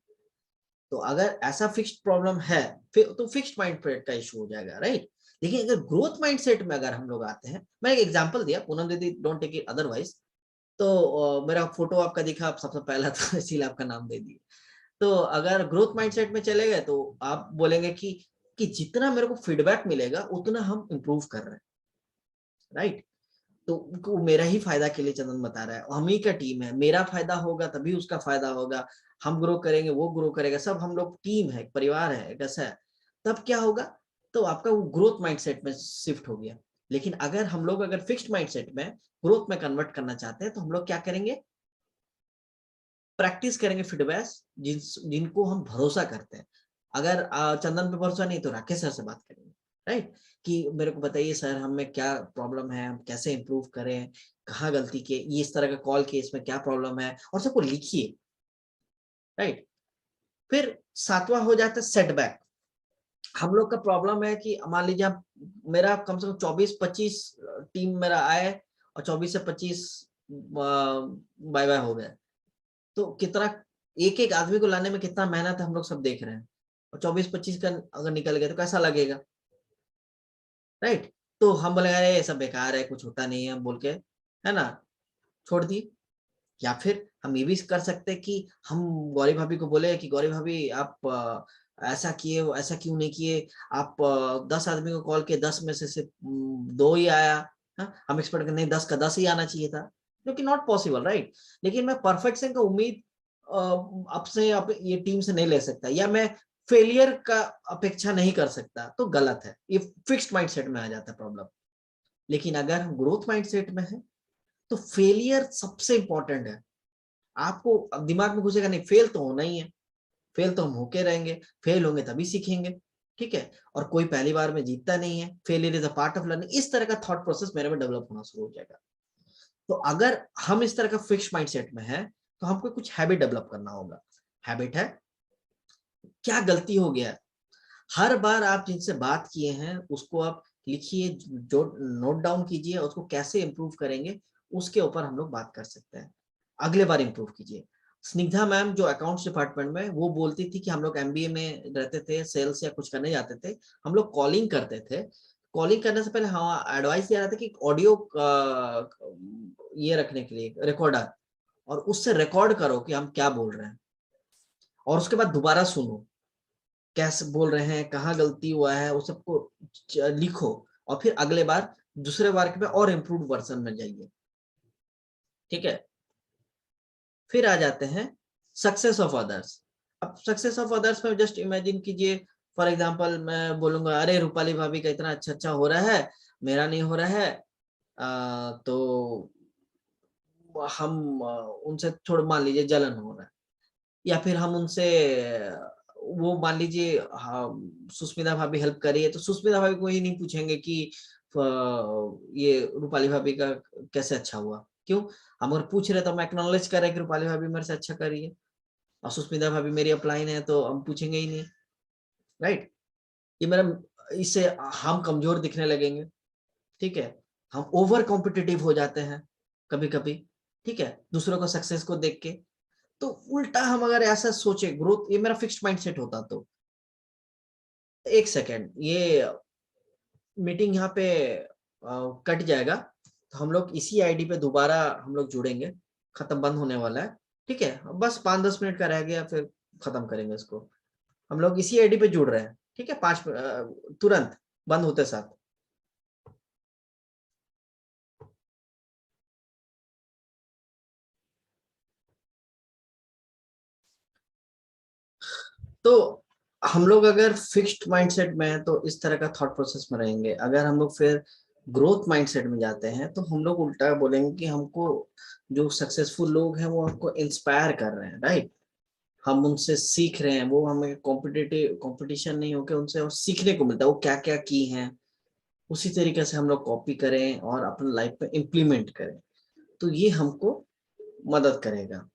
तो अगर ऐसा फिक्स्ड प्रॉब्लम है फिर तो फिक्स्ड माइंड का इशू हो जाएगा, राइट। लेकिन अगर ग्रोथ माइंडसेट में अगर हम लोग आते हैं, मैं एक एग्जांपल दिया, पूनम दीदी डोंट टेक इट अदरवाइज, तो मेरा फोटो आपका दिखा आप सबसे पहला था इसीलिए आपका नाम दे दिया। तो अगर ग्रोथ माइंडसेट में चले गए तो आप बोलेंगे कि जितना मेरे को फीडबैक मिलेगा उतना हम इम्प्रूव कर रहे हैं, राइट। तो वो मेरा ही फायदा के लिए चंदन बता रहा है, हम ही का टीम है, मेरा फायदा होगा तभी उसका फायदा होगा, हम ग्रो करेंगे वो ग्रो करेगा, सब हम लोग टीम है, परिवार है, एक ऐसा है। तब क्या होगा, तो आपका वो ग्रोथ माइंडसेट में शिफ्ट हो गया। लेकिन अगर हम लोग अगर फिक्स्ड माइंडसेट में ग्रोथ में कन्वर्ट करना चाहते हैं, तो हम लोग क्या करेंगे, प्रैक्टिस करेंगे फीडबैक जिनको हम भरोसा करते हैं। अगर चंदन पे भरोसा नहीं तो राकेश सर से बात करेंगे, राइट। कि मेरे को बताइए सर हमें क्या प्रॉब्लम है, हम कैसे इंप्रूव करें, कहाँ गलती किए, ये इस तरह का कॉल किए इसमें क्या प्रॉब्लम है, और सबको लिखिए, राइट। फिर 7वां हो जाता है सेटबैक। हम लोग का प्रॉब्लम है कि मान लीजिए मेरा कम से कम 24-25 टीम मेरा आए और 24 से 25 बाय बाय हो गए, तो कितना एक एक आदमी को लाने में कितना मेहनत है हम लोग सब देख रहे हैं, और 24-25 का अगर निकल गया तो कैसा लगेगा, राइट। तो हम बोले अरे ये सब बेकार है, कुछ होता नहीं है बोल के, है ना, छोड़ दी। या फिर हम ये भी कर सकते हैं कि हम गौरी भाभी को बोले कि गौरी भाभी आप ऐसा किए ऐसा क्यों नहीं किए, आप 10 आदमी को कॉल किए, 10 में से सिर्फ 2 ही आया, हाँ? हम एक्सपेक्ट नहीं 10 का 10 ही आना चाहिए था, जो कि नॉट पॉसिबल, राइट। लेकिन मैं परफेक्शन का उम्मीद अब से अब ये टीम से नहीं ले सकता, या मैं फेलियर का अपेक्षा नहीं कर सकता, तो गलत है, ये फिक्स्ड माइंडसेट में आ जाता है प्रॉब्लम। लेकिन अगर हम ग्रोथ माइंडसेट में है, तो फेलियर सबसे इंपॉर्टेंट है। आपको अब दिमाग में घुसेगा नहीं, फेल तो होना ही है, फेल तो हम होके रहेंगे, फेल होंगे तभी सीखेंगे, ठीक है। और कोई पहली बार में जीतता नहीं है, failure is a part of learning, इस तरह का थॉट प्रोसेस मेरे में डेवलप होना शुरू हो जाएगा। तो अगर हम इस तरह का फिक्स्ड माइंडसेट में है, तो हमको कुछ हैबिट डेवलप करना होगा। हैबिट है क्या गलती हो गया, हर बार आप जिनसे बात किए हैं उसको आप लिखिए, जो नोट डाउन कीजिए, उसको कैसे इंप्रूव करेंगे उसके ऊपर हम लोग बात कर सकते हैं, अगले बार इंप्रूव कीजिए। स्निग्धा मैम जो अकाउंट्स डिपार्टमेंट में, वो बोलती थी कि हम लोग एमबीए में रहते थे, सेल्स या कुछ करने जाते थे, हम लोग कॉलिंग करते थे, कॉलिंग करने से पहले हाँ एडवाइस दिया जाता था कि ऑडियो ये रखने के लिए रिकॉर्डर, और उससे रिकॉर्ड करो कि हम क्या बोल रहे हैं, और उसके बाद दोबारा सुनो कैसे बोल रहे हैं, कहाँ गलती हुआ है, वो सबको लिखो, और फिर अगले बार दूसरे वर्क में और इम्प्रूव वर्जन में जाइए, ठीक है। फिर आ जाते हैं सक्सेस ऑफ अदर्स। अब सक्सेस ऑफ अदर्स में जस्ट इमेजिन कीजिए, फॉर एग्जांपल मैं बोलूंगा अरे रूपाली भाभी का इतना अच्छा अच्छा हो रहा है, मेरा नहीं हो रहा है, तो हम उनसे थोड़ा मान लीजिए जलन हो रहा है, या फिर हम उनसे वो मान लीजिए हाँ सुष्मिता भाभी हेल्प करी है, तो सुष्मिता भाभी को ही नहीं पूछेंगे कि ये रूपाली भाभी का कैसे अच्छा हुआ, क्यों, हम अगर पूछ रहे तो हम एक्नॉलेज कर रहे हैं कि रूपाली भाभी मेरे से अच्छा कर रही है, और सुष्मिता भाभी मेरी अपलाइन है तो हम पूछेंगे ही नहीं, राइट। ये मेरा, इससे हम कमजोर दिखने लगेंगे, ठीक है। हम ओवर कॉम्पिटिटिव हो जाते हैं कभी कभी, ठीक है, दूसरों को सक्सेस को देख के। तो उल्टा हम अगर ऐसा सोचे ग्रोथ, ये मेरा फिक्स्ड माइंडसेट होता तो, एक सेकेंड, ये मीटिंग यहाँ पे कट जाएगा, तो हम लोग इसी आईडी पे दोबारा हम लोग जुड़ेंगे, खत्म बंद होने वाला है, ठीक है, बस 5-10 मिनट का रह गया, फिर खत्म करेंगे इसको। हम लोग इसी आईडी पे जुड़ रहे हैं, ठीक है, 5 तुरंत बंद होते साथ। तो हम लोग अगर फिक्स्ड माइंडसेट में है तो इस तरह का थॉट प्रोसेस में रहेंगे। अगर हम लोग फिर ग्रोथ माइंडसेट में जाते हैं तो हम लोग उल्टा बोलेंगे कि हमको जो सक्सेसफुल लोग हैं वो हमको इंस्पायर कर रहे हैं, राइट। हम उनसे सीख रहे हैं, वो हमें कॉम्पिटिटिव कंपटीशन नहीं होकर उनसे और सीखने को मिलता है, वो क्या क्या की हैं, उसी तरीके से हम लोग कॉपी करें और अपने लाइफ में इम्प्लीमेंट करें, तो ये हमको मदद करेगा।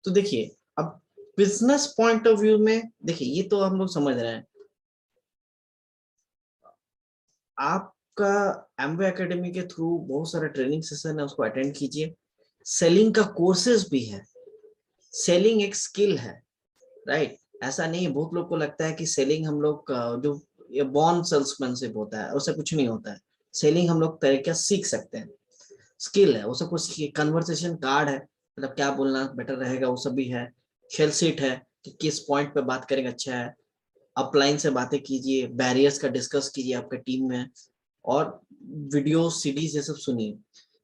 तो देखिए, अब बिजनेस पॉइंट ऑफ व्यू में देखिए, ये तो हम लोग समझ रहे हैं। आपका एमवे एकेडमी के थ्रू बहुत सारे ट्रेनिंग सेशन है, उसको अटेंड कीजिए। सेलिंग का कोर्सेज भी है, सेलिंग एक स्किल है, राइट। ऐसा नहीं है, बहुत लोग को लगता है कि सेलिंग हम लोग जो ये बॉर्न सेल्समैनशिप होता है, उससे कुछ नहीं होता है। सेलिंग हम लोग तरीका सीख सकते हैं, स्किल है, वो सब कुछ। कन्वर्सेशन कार्ड है, मतलब क्या बोलना बेटर रहेगा वो सब भी है। शेल सीट है कि किस पॉइंट पे बात करेंगे अच्छा है। अपलाइन से बातें कीजिए, बैरियर्स का डिस्कस कीजिए आपके टीम में, और वीडियो सीडीज ये सब सुनिए।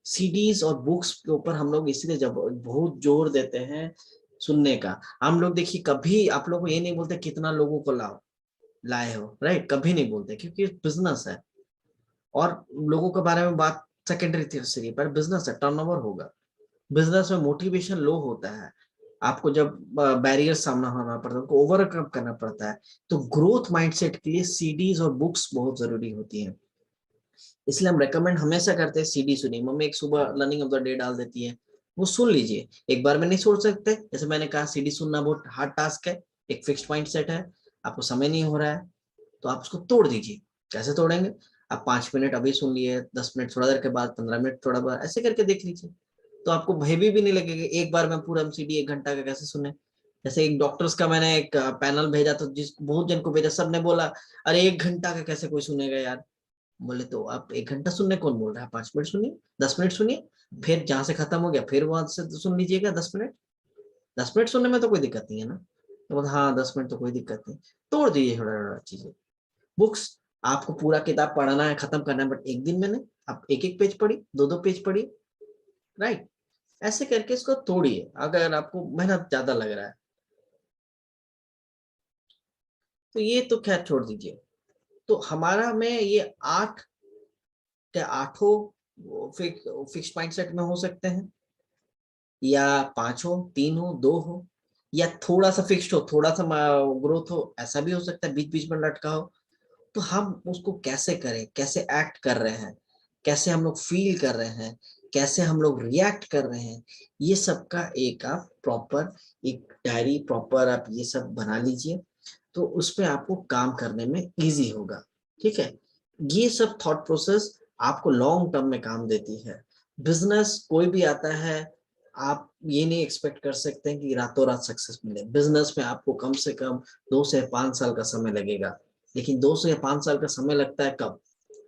सीडीज और बुक्स के ऊपर हम लोग इसलिए जब बहुत जोर देते हैं सुनने का। हम लोग देखिए, कभी आप लोग को ये नहीं बोलते कितना लोगों को लाए हो, राइट, कभी नहीं बोलते, क्योंकि बिजनेस है और लोगों के बारे में बात सेकेंडरी थी, पर बिजनेस है, टर्नओवर होगा। बिजनेस में मोटिवेशन लो होता है, आपको जब बैरियर सामना होना पड़ता है, उनको ओवरकम करना पड़ता है। तो ग्रोथ माइंडसेट के लिए सीडीज और बुक्स बहुत जरूरी होती हैं। इसलिए हम रेकमेंड हमेशा करते हैं सीडी सुनिए। मम्मी एक सुबह लर्निंग ऑफ द डे डाल देती है, वो सुन लीजिए। एक बार में नहीं छोड़ सकते, जैसे मैंने कहा सीडी सुनना बहुत हार्ड टास्क है, एक फिक्स्ड माइंडसेट है, आपको समय नहीं हो रहा है, तो आप उसको तोड़ दीजिए। कैसे तोड़ेंगे? आप 5 मिनट अभी सुन लिए, 10 मिनट थोड़ा देर के बाद, 15 मिनट थोड़ा बार, ऐसे करके देख लीजिए, तो आपको भय भी नहीं लगेगा एक बार में पूरा सीडी 1 घंटा का कैसे सुने। जैसे एक डॉक्टर्स का मैंने एक पैनल भेजा, तो जिस बहुत जन को भेजा, सबने बोला अरे 1 घंटा का कैसे कोई सुनेगा यार। बोले तो आप 1 घंटा सुनने कौन बोल रहा है, 5 मिनट सुनिए, 10 मिनट सुनिए, फिर जहां से खत्म हो गया फिर वहां से तो सुन लीजिएगा 10 मिनट। 10 मिनट सुनने में तो कोई दिक्कत नहीं है ना। तो बोला हाँ 10 मिनट तो कोई दिक्कत नहीं। तोड़ दीजिए थोड़ा थोड़ा चीजें। बुक्स, आपको पूरा किताब पढ़ना है, खत्म करना है, बट एक दिन में नहीं, आप एक एक पेज पढ़ी, दो दो पेज पढ़ी, राइट। ऐसे करके इसको तोड़िए अगर आपको मेहनत ज्यादा लग रहा है। तो ये तो खैर छोड़ दीजिए। तो हमारा में ये 8 क्या 8 फिक्स माइंडसेट में हो सकते हैं, या 5 हो, 3 हो, 2 हो, या थोड़ा सा फिक्स्ड हो, थोड़ा सा ग्रोथ हो, ऐसा भी हो सकता है, बीच बीच में लटका हो। तो हम उसको कैसे करें, कैसे एक्ट कर रहे हैं, कैसे हम लोग फील कर रहे हैं, कैसे हम लोग रिएक्ट कर रहे हैं, ये सब का एक आप प्रॉपर एक डायरी प्रॉपर आप ये सब बना लीजिए, तो उसपे आपको काम करने में इजी होगा, ठीक है। ये सब थॉट प्रोसेस आपको लॉन्ग टर्म में काम देती है। बिजनेस कोई भी आता है, आप ये नहीं एक्सपेक्ट कर सकते हैं कि रातों रात सक्सेस मिले। बिजनेस में आपको कम से कम 2 से 5 साल का समय लगेगा। लेकिन 2 से 5 साल का समय लगता है कब?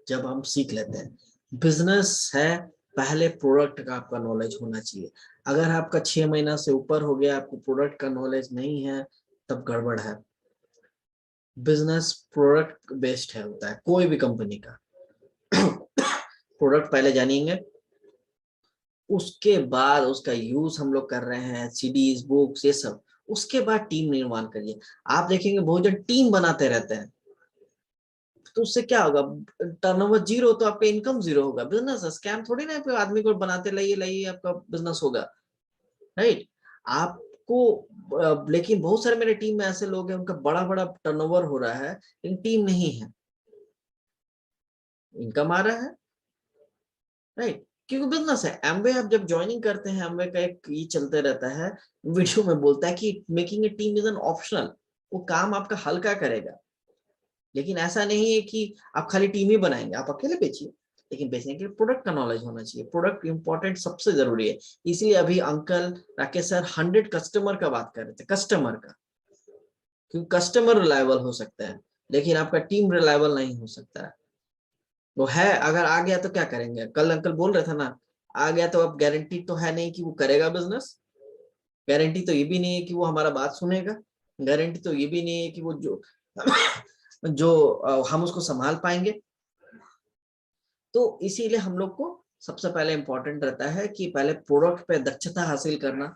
जब हम सीख लेते हैं। बिजनेस है, पहले प्रोडक्ट का आपका नॉलेज होना चाहिए। अगर आपका 6 महीना से ऊपर हो गया, आपको प्रोडक्ट का नॉलेज नहीं है, तब गड़बड़ है। बिजनेस प्रोडक्ट बेस्ड है, होता है कोई भी कंपनी का। प्रोडक्ट पहले जानेंगे, उसके बाद उसका यूज हम लोग कर रहे हैं, सीडीज बुक्स ये सब, उसके बाद टीम निर्माण करिए। आप देखेंगे बहुत जन टीम बनाते रहते हैं, तो उससे क्या होगा? टर्नओवर जीरो, तो आपका इनकम जीरो होगा। बिजनेस स्कैम थोड़ी ना है, आदमी को बनाते लाइए लाइए आपका बिजनेस होगा, राइट। आपको लेकिन बहुत सारे मेरे टीम में ऐसे लोग हैं, उनका बड़ा बड़ा टर्नओवर हो रहा है लेकिन टीम नहीं है, इनकम आ रहा है, राइट। क्योंकि बिजनेस है। एमवे आप जब ज्वाइनिंग करते हैं, एमवे का एक ये चलते रहता है, वीडियो में बोलता है कि making a team is an optional, वो काम आपका हल्का करेगा। लेकिन ऐसा नहीं है कि आप खाली टीम ही बनाएंगे, आप अकेले बेचिए, लेकिन बेचने के लिए प्रोडक्ट का नॉलेज होना चाहिए। प्रोडक्ट इंपॉर्टेंट सबसे जरूरी है। इसलिए अभी अंकल राकेश सर 100 कस्टमर का बात कर रहे थे, कस्टमर का, क्योंकि कस्टमर रिलायबल हो सकता है लेकिन आपका टीम रिलायबल नहीं हो सकता है। वो है, अगर आ गया तो क्या करेंगे, कल अंकल बोल रहे थे ना, आ गया तो अब गारंटी तो है नहीं कि वो करेगा बिजनेस, गारंटी तो ये भी नहीं है कि वो हमारा बात सुनेगा, गारंटी तो ये भी नहीं है कि वो जो हम उसको संभाल पाएंगे। तो इसीलिए हम लोग को सबसे पहले इंपॉर्टेंट रहता है कि पहले प्रोडक्ट पे दक्षता हासिल करना,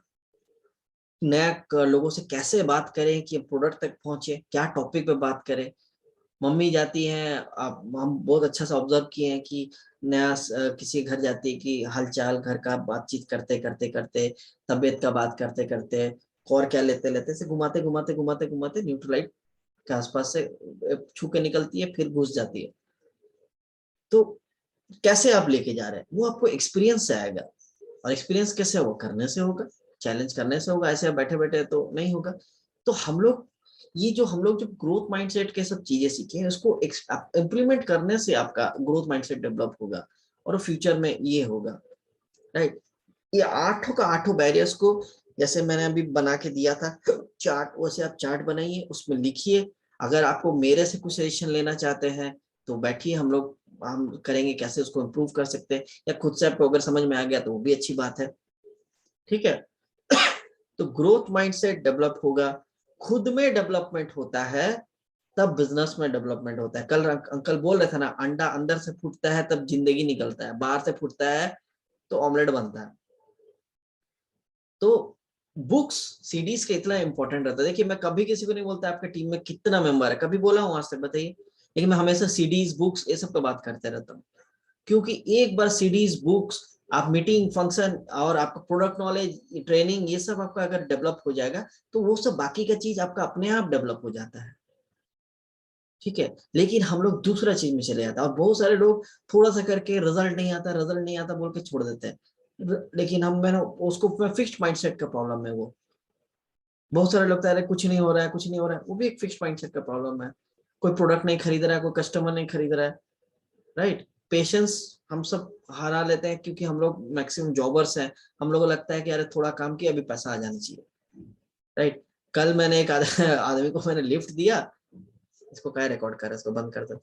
नया लोगों से कैसे बात करें कि प्रोडक्ट तक पहुंचे, क्या टॉपिक पे बात करें। मम्मी जाती हैं, हम बहुत अच्छा से ऑब्जर्व किए हैं कि नया किसी घर जाती है कि हालचाल घर का बातचीत करते करते करते, तबीयत का बात करते करते, और क्या लेते लेते से घुमाते घुमाते घुमाते घुमाते न्यूट्रलाइट के आसपास से छू के निकलती है, फिर घुस जाती है। तो कैसे आप लेके जा रहे हैं वो आपको एक्सपीरियंस से आएगा, और एक्सपीरियंस कैसे होगा, करने से होगा, चैलेंज करने से होगा, ऐसे बैठे बैठे तो नहीं होगा। तो हम लोग ये जो हम लोग जो ग्रोथ माइंडसेट के सब चीजें सीखे हैं उसको इम्प्लीमेंट करने से आपका ग्रोथ माइंडसेट डेवलप होगा और फ्यूचर में ये होगा, राइट। ये आठों का आठों बैरियर्स को जैसे मैंने अभी बना के दिया था चार्ट, वैसे आप चार्ट बनाइए, उसमें लिखिए। अगर आपको मेरे से कुछ सजेशन लेना चाहते हैं तो बैठिए, हम करेंगे कैसे उसको इम्प्रूव कर सकते हैं, या खुद से आपको अगर समझ में आ गया तो वो भी अच्छी बात है, ठीक है। तो ग्रोथ माइंडसेट डेवलप होगा, खुद में डेवलपमेंट होता है तब बिजनेस में डेवलपमेंट होता है। कल अंकल बोल रहे थे ना, अंडा अंदर से फूटता है तब जिंदगी निकलता है, बाहर से फूटता है तो ऑमलेट बनता है। तो बुक्स सीडीज का इतना इंपॉर्टेंट रहता है। देखिए मैं कभी किसी को नहीं बोलता आपके टीम में कितना मेंबर है, कभी बोला हूँ आज तक, बताइए, लेकिन मैं हमेशा सीडीज बुक्स ये सब पे बात करते रहता हूँ। क्योंकि एक बार सीडीज बुक्स, आप मीटिंग फंक्शन और आपका प्रोडक्ट नॉलेज ट्रेनिंग ये सब आपका अगर डेवलप हो जाएगा तो वो सब बाकी का चीज आपका अपने आप डेवलप हो जाता है, ठीक है। लेकिन हम लोग दूसरा चीज में चले जाते हैं, और बहुत सारे लोग थोड़ा सा करके रिजल्ट नहीं आता, रिजल्ट नहीं आता बोल के छोड़ देते हैं। लेकिन हम मैंने उसको फिक्स्ड माइंडसेट का प्रॉब्लम है वो। बहुत सारे लोग कह रहे हैं कुछ नहीं हो रहा है, कुछ नहीं हो रहा है, वो भी एक फिक्स्ड माइंडसेट का प्रॉब्लम है। कोई प्रोडक्ट नहीं खरीद रहा है, कोई कस्टमर नहीं खरीद रहा है, राइट। पेशेंस हम सब हरा लेते हैं क्योंकि हम लोग मैक्सिमम जॉबर्स हैं, हम लोगों को लगता है कि अरे थोड़ा काम किया अभी पैसा आ जाना चाहिए, राइट। कल मैंने एक आदमी को मैंने लिफ्ट दिया, इसको क्या रिकॉर्ड कर रहा है, इसको बंद कर देता।